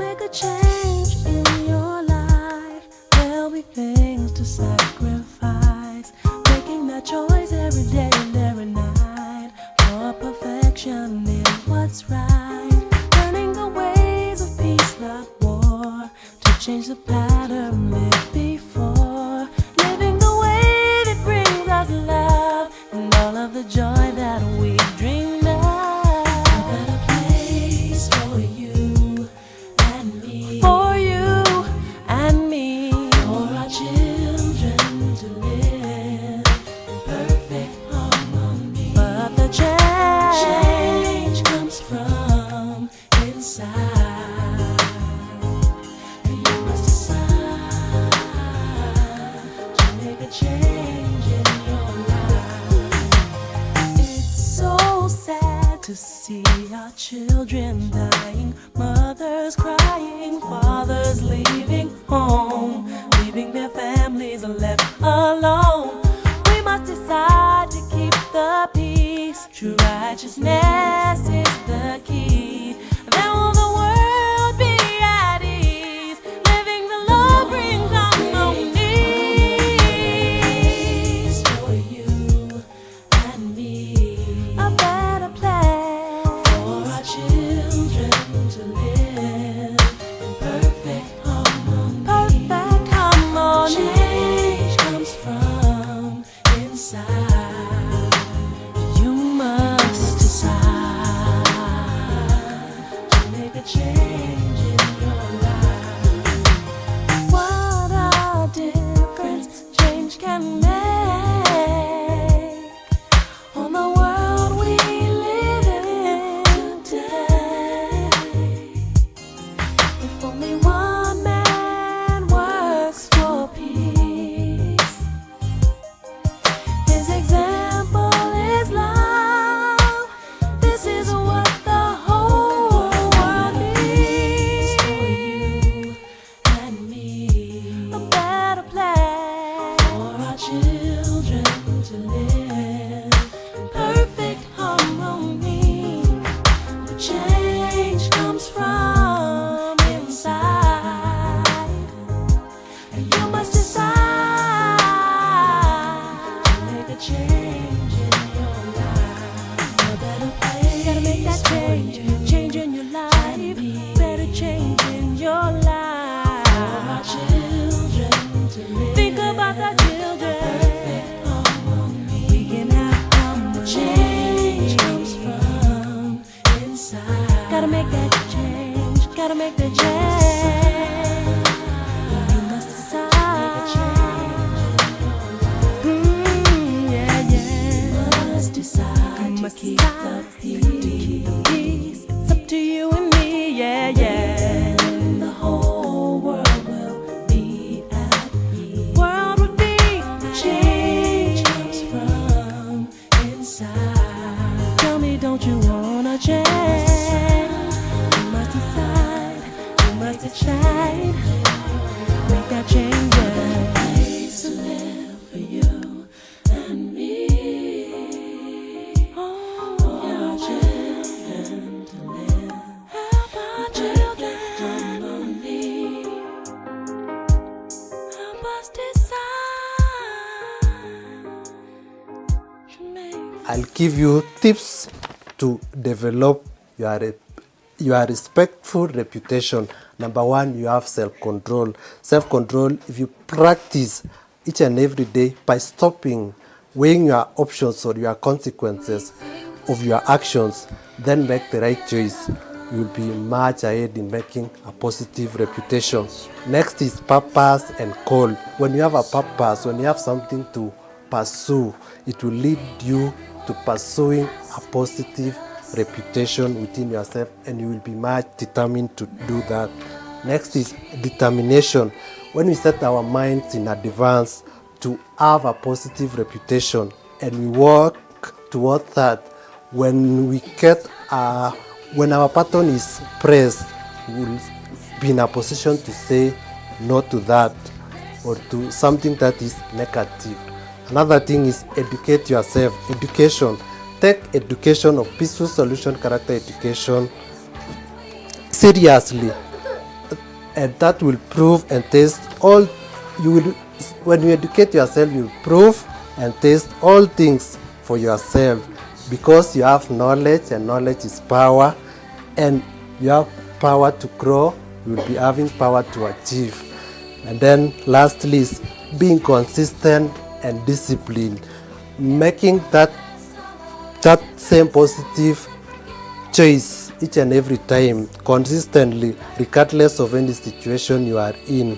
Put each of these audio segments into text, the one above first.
make a change in your life, there'll be things to sacrifice. Making that choice every day and every night for perfection in what's right. Learning the ways of peace, not war, to change the pattern lived before. Living the way that brings us love and all of the joy that we dreamed of. A better place for you and me. For you and me. For our children to live in perfect harmony. But the change comes from inside. And you must decide to make a change in your life. It's so sad to see our children dying, mothers crying, fathers leaving home, leaving their families left alone. We must decide to keep the peace. True righteousness is the key. Then will the world be at ease. Living the law brings harmony. For you and me. A better place for our children to live in perfect harmony. Perfect harmony. Change comes from inside. You must decide to make a change in your life. What a difference change can make on the world we live in today. If only one man works for peace, his example is love. This is what the whole world needs. For you and me. A better place for our children to live in perfect harmony. The change comes from inside, and you must decide to make a change in your life. A better place. Gotta make that change. Change in your life. Better change in your life. For our children to live. Think about the children. We can have harmony. Change comes from inside. Gotta make that change. Gotta make that change. You must decide. Yeah, yeah. Must decide to keep the peace. It's up to you and me, yeah, yeah. And the whole world will be at peace. World would be. Change comes from inside. Tell me, don't you wanna change? You must decide. You must decide. Make that change. A better place to live for you and me. For our children to live. Help our children harmony. Help us decide to make. I'll give you tips to develop your respectful reputation. Number one, you have self-control. Self-control, if you practice each and every day by stopping, weighing your options or your consequences of your actions, then make the right choice. You'll be much ahead in making a positive reputation. Next is purpose and call. When you have a purpose, when you have something to pursue, it will lead you to pursuing a positive reputation within yourself, and you will be much determined to do that. Next is determination. When we set our minds in advance to have a positive reputation and we work towards that, when we get when our pattern is pressed, we will be in a position to say no to that or to something that is negative. Another thing is educate yourself. Education. Take education of peaceful solution character education seriously. and that will prove and test all. You will, when you educate yourself, you prove and test all things for yourself, because you have knowledge, and knowledge is power, and you have power to grow. You will be having power to achieve. And then lastly is being consistent and disciplined, making that same positive choice each and every time, consistently, regardless of any situation you are in.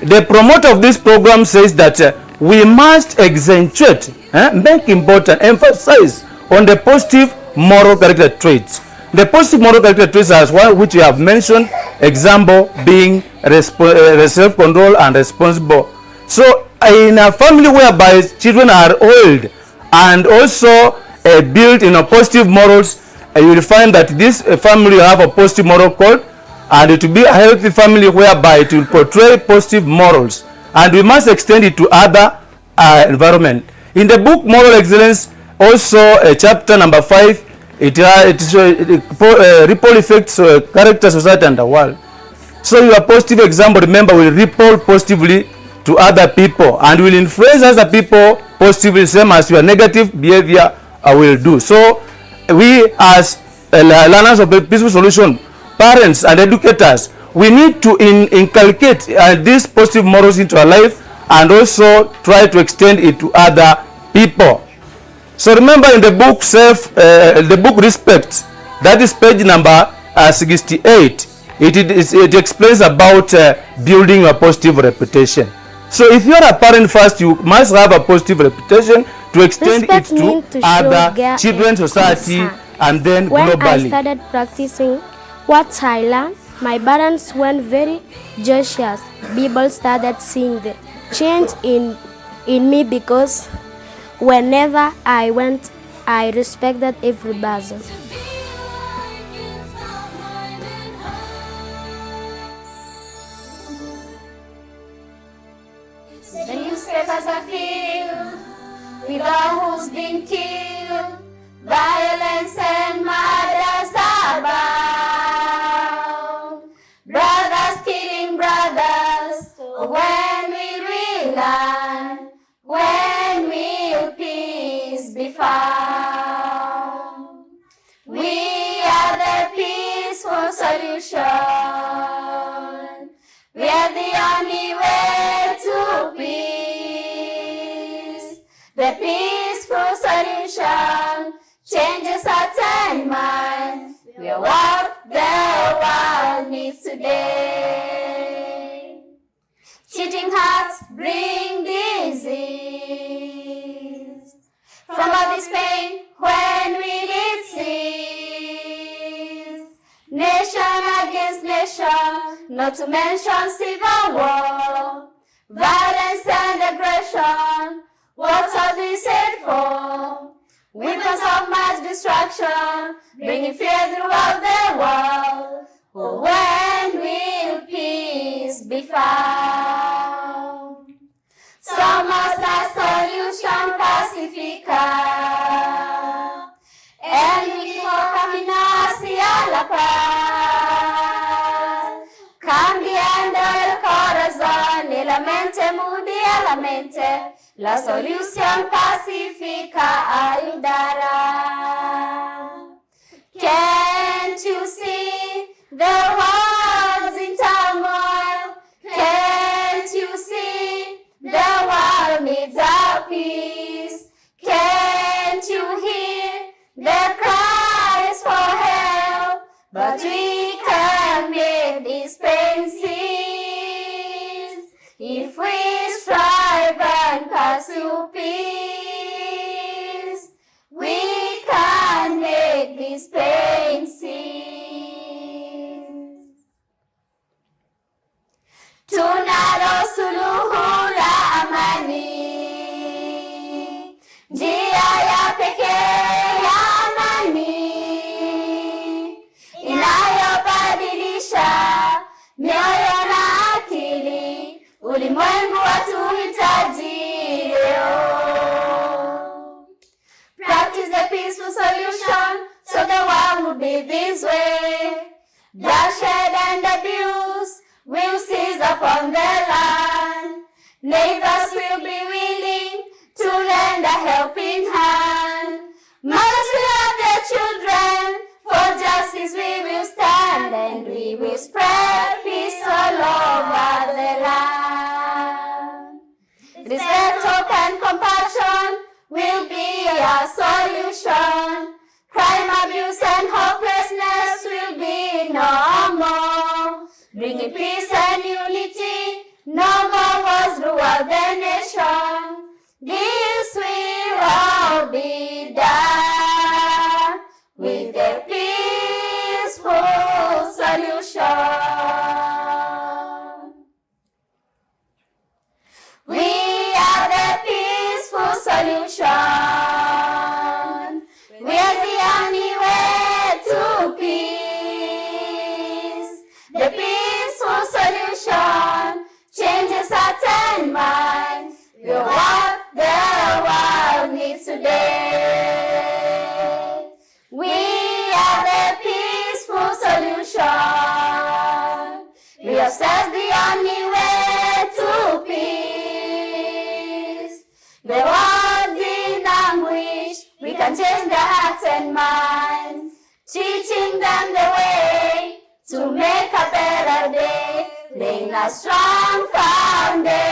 The promoter of this program says that we must accentuate, make important, emphasize on the positive moral character traits. The positive moral character traits are one which we have mentioned, example being self-control and responsible. So in a family whereby children are old and also built in a positive morals, you will find that this family will have a positive moral code, and it will be a healthy family whereby it will portray positive morals, and we must extend it to other environment. In the book Moral Excellence, also chapter number 5, it ripple effects character, society and the world. So your positive example, remember, will ripple positively to other people and will influence other people positively, same as your negative behavior will do. So we as learners of a peaceful solution, parents and educators, we need to inculcate these positive morals into our life and also try to extend it to other people. So remember, in the book the book Respect, that is page number 68, it explains about building a positive reputation. So if you are a parent first, you must have a positive reputation to extend Respect it to other children, society, and then when globally. I started practicing what I learned, my parents went very joyous. People started seeing the change in me, because whenever I went, I respected everybody. The newspapers are filled with all who's been killed. Violence and murders abound. Brothers killing brothers. When will we learn? When will peace be found? We are the peaceful solution. We are the only way to peace. The peaceful solution changes hearts and minds. We are what the world needs today. Cheating hearts bring disease. From all this pain, when will it cease? Nation against nation, not to mention civil war, violence and aggression. What's all this said for? Weapons of mass destruction, bringing fear throughout the world. Oh, when will peace be found? Somos la solución pacífica, el mismo camino hacia la paz, cambiando el corazón y la mente, mundial la mente. La solución pacífica ayudará. Can't you see the world's in turmoil? Can't you see the world needs our peace? Can't you hear the cries for help? But we can make this pain cease if we strive and pursue peace. We can make this pain cease. Tunalo suluhu la amani, njia ya pekee ya amani inayobadilisha mioyo na akili. Ulimwengu watuhitaji leo. Practice the peaceful solution so the world will be this way. Bloodshed and abuse will seize upon the land. Neighbors will be willing to lend a helping hand. Mothers will have their children, for justice we will stand, and we will spread peace all over the land. Respect, hope, and compassion will be our solution. Crime, abuse, and hopelessness will be no more. Bringing peace and unity, no more wars throughout the nation. This will all be done with a peaceful solution. We are the peaceful solution. We are the only way to peace. The peaceful solution changes hearts and minds. We're what the world needs today. We are the peaceful solution. We obsess the only way to peace. The words in anguish, we can change their hearts and minds, teaching them the way to make a better day, laying a strong foundation.